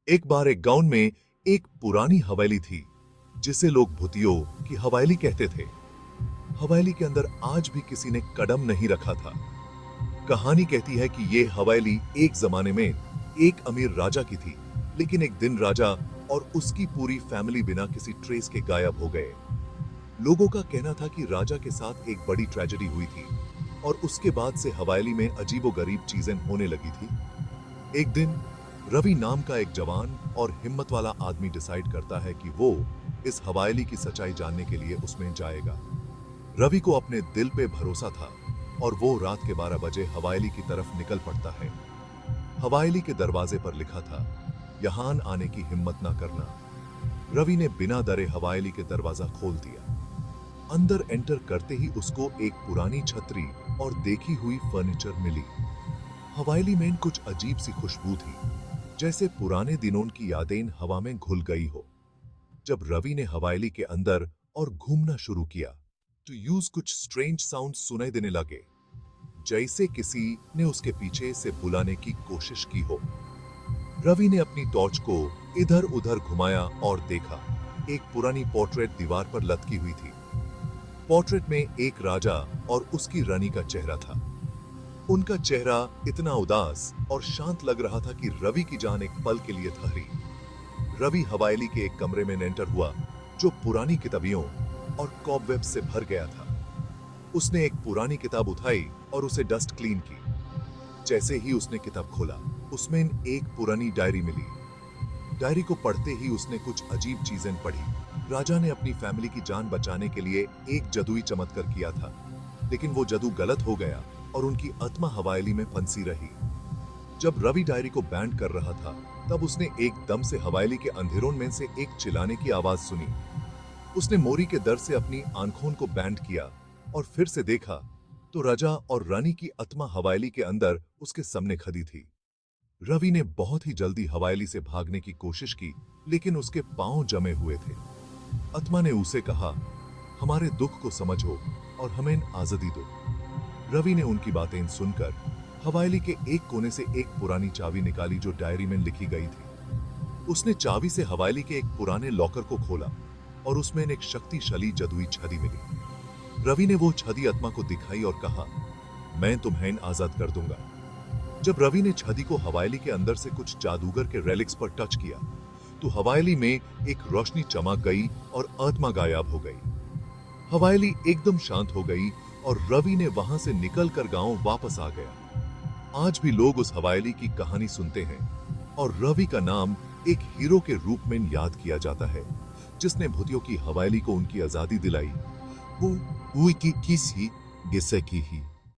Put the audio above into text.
एक बार एक गांव में एक पुरानी हवेली थी जिसे लोग भूतियों की हवेली कहते थे। हवेली के अंदर आज भी किसी ने कदम नहीं रखा था। कहानी कहती है कि ये हवेली एक जमाने में एक अमीर राजा की थी, लेकिन एक दिन राजा और उसकी पूरी फैमिली बिना किसी ट्रेस के गायब हो गए। लोगों का कहना था कि राजा के साथ एक बड़ी ट्रेजेडी हुई थी और उसके बाद से हवेली में अजीबोगरीब चीजें होने लगी थी। एक दिन रवि नाम का एक जवान और हिम्मत वाला आदमी डिसाइड करता है कि वो इस हवेली की सच्चाई जानने के लिए उसमें जाएगा। रवि को अपने दिल पे भरोसा था और वो रात के 12 बजे हवेली की तरफ निकल पड़ता है। हवेली के दरवाजे पर लिखा था, यहां आने की हिम्मत ना करना। रवि ने बिना डरे हवेली के दरवाजा खोल दिया। अंदर एंटर करते ही उसको एक पुरानी छतरी और देखी हुई फर्नीचर मिली। हवेली में कुछ अजीब सी खुशबू थी, जैसे पुराने दिनों की यादें हवा में घुल गई हो। जब रवि ने हवेली के अंदर और घूमना शुरू किया तो यूज कुछ स्ट्रेंज साउंड सुनाई देने लगे, जैसे किसी ने उसके पीछे से बुलाने की कोशिश की हो। रवि ने अपनी टॉर्च को इधर उधर घुमाया और देखा एक पुरानी पोर्ट्रेट दीवार पर लटकी हुई थी। पोर्ट्रेट में एक राजा और उसकी रानी का चेहरा था। उनका चेहरा इतना उदास और शांत लग रहा था कि रवि की जान एक पल के लिए ठहरी। रवि हवेली के एक कमरे में एंटर हुआ जो पुरानी किताबियों और कॉबवेब से भर गया था। उसने एक पुरानी किताब उठाई और उसे डस्ट क्लीन की। जैसे ही उसने किताब खोला, उसमें एक पुरानी डायरी मिली। डायरी को पढ़ते ही उसने कुछ अजीब चीजें पढ़ी। राजा ने अपनी फैमिली की जान बचाने के लिए एक जादुई चमत्कार किया था, लेकिन वो जादू गलत हो गया और उनकी आत्मा हवेली में फंसी रही। जब रवि डायरी को बैंड कर रहा था, तब उसने एकदम से हवेली के अंधेरों में से एक चिल्लाने की आवाज सुनी। उसने मोरी के डर से अपनी आंखों को बैंड किया और फिर से देखा तो राजा और रानी की आत्मा हवेली के अंदर उसके सामने खड़ी थी। रवि ने बहुत ही जल्दी हवेली से भागने की कोशिश की, लेकिन उसके पांव जमे हुए थे। आत्मा ने उसे कहा, हमारे दुख को समझो और हमें आजादी दो। रवि ने उनकी बातें सुनकर हवेली के एक कोने से एक पुरानी चाबी निकाली जो डायरी में लिखी गई थी। उसने चाबी से हवेली के एक पुराने लॉकर को खोला और उसमें एक शक्तिशाली जादुई छड़ी मिली। रवि ने वो छड़ी आत्मा को दिखाई और कहा, मैं तुम्हें आजाद कर दूंगा। जब रवि ने छड़ी को हवेली के अंदर से कुछ जादूगर के रेलिक्स पर टच किया तो हवेली में एक रोशनी चमक गई और आत्मा गायब हो गई। हवेली एकदम शांत हो गई और रवि ने वहां से निकलकर गांव वापस आ गया। आज भी लोग उस हवेली की कहानी सुनते हैं और रवि का नाम एक हीरो के रूप में याद किया जाता है, जिसने भूतियों की हवेली को उनकी आजादी दिलाई। वो किसी गिस्से की ही